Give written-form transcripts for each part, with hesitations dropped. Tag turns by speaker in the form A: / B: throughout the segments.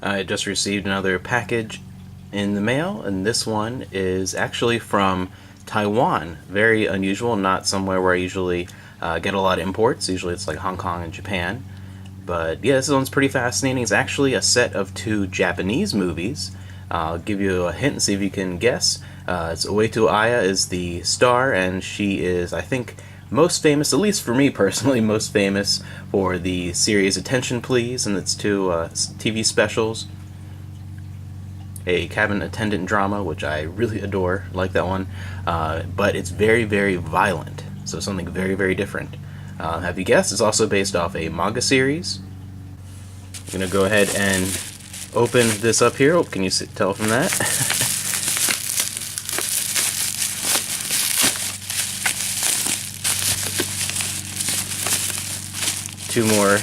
A: I just received another package in the mail, and this one is actually from Taiwan. Very unusual, not somewhere where I usually get a lot of imports. Usually it's like Hong Kong and Japan. But yeah, this one's pretty fascinating. It's actually a set of 2 Japanese movies. I'll give you a hint and see if you can guess. It's Uetu Aya is the star, and she is, I think, most famous, at least for me personally, most famous for the series Attention Please and its 2 TV specials. A cabin attendant drama, which I really adore, like that one. But it's very, very violent, so something very, very different. Have you guessed? It's also based off a manga series. I'm going to go ahead and open this up here. Oh, can you tell from that? 2 more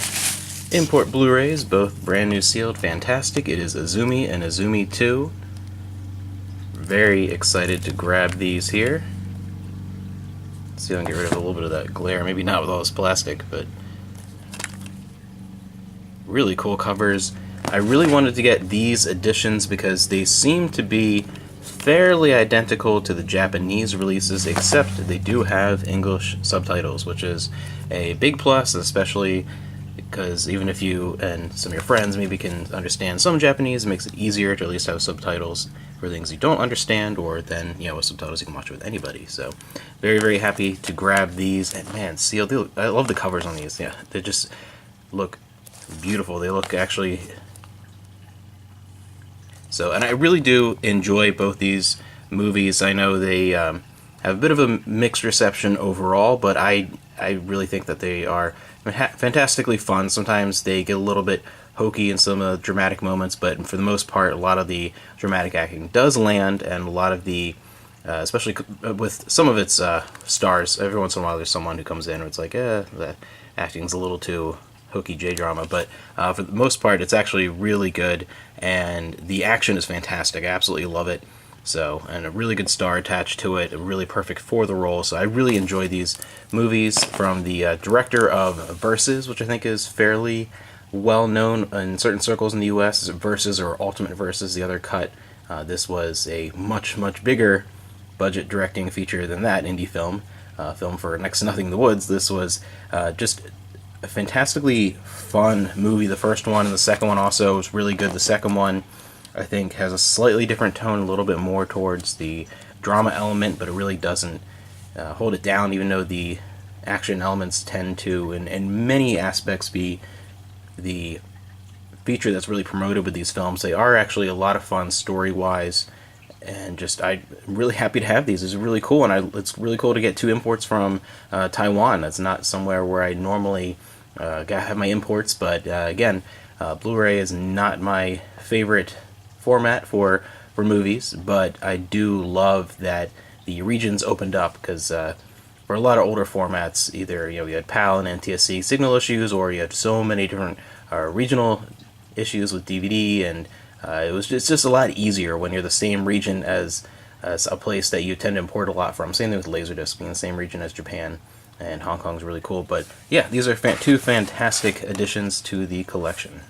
A: import Blu-rays, both brand new sealed. Fantastic. It is Azumi and Azumi 2. Very excited to grab these here. Let's see if I can get rid of a little bit of that glare. Maybe not with all this plastic, but really cool covers. I really wanted to get these editions because they seem to be fairly identical to the Japanese releases, except they do have English subtitles, which is a big plus, especially because even if you and some of your friends maybe can understand some Japanese, it makes it easier to at least have subtitles for things you don't understand, or then, you know, with subtitles you can watch it with anybody. So very, very happy to grab these. And man, sealed. I love the covers on these. Yeah, they just look beautiful. They look actually... So, and I really do enjoy both these movies. I know they have a bit of a mixed reception overall, but I really think that they are fantastically fun. Sometimes they get a little bit hokey in some of the dramatic moments, but for the most part, a lot of the dramatic acting does land, and a lot of the, especially with some of its stars, every once in a while there's someone who comes in and it's like, that acting's a little too hokey J-drama, but for the most part it's actually really good, and the action is fantastic. I absolutely love it. So, and a really good star attached to it, really perfect for the role. So I really enjoy these movies from the director of Versus, which I think is fairly well known in certain circles in the US. Versus, or Ultimate Versus, the other cut. This was a much, much bigger budget directing feature than that indie film. Film for next to nothing in the woods. This was just a fantastically fun movie. The first one, and the second one also was really good. The second one, I think, has a slightly different tone, a little bit more towards the drama element, but it really doesn't hold it down, even though the action elements tend to, in many aspects, be the feature that's really promoted with these films. They are actually a lot of fun story-wise, and just, I'm really happy to have these. It's really cool, and it's really cool to get 2 imports from Taiwan. That's not somewhere where I normally have my imports, but again, Blu-ray is not my favorite format for movies, but I do love that the regions opened up, because for a lot of older formats, either, you know, you had PAL and NTSC signal issues, or you had so many different regional issues with DVD, and it's just a lot easier when you're the same region as a place that you tend to import a lot from. Same thing with Laserdisc, being the same region as Japan, and Hong Kong's really cool. But yeah, these are 2 fantastic additions to the collection.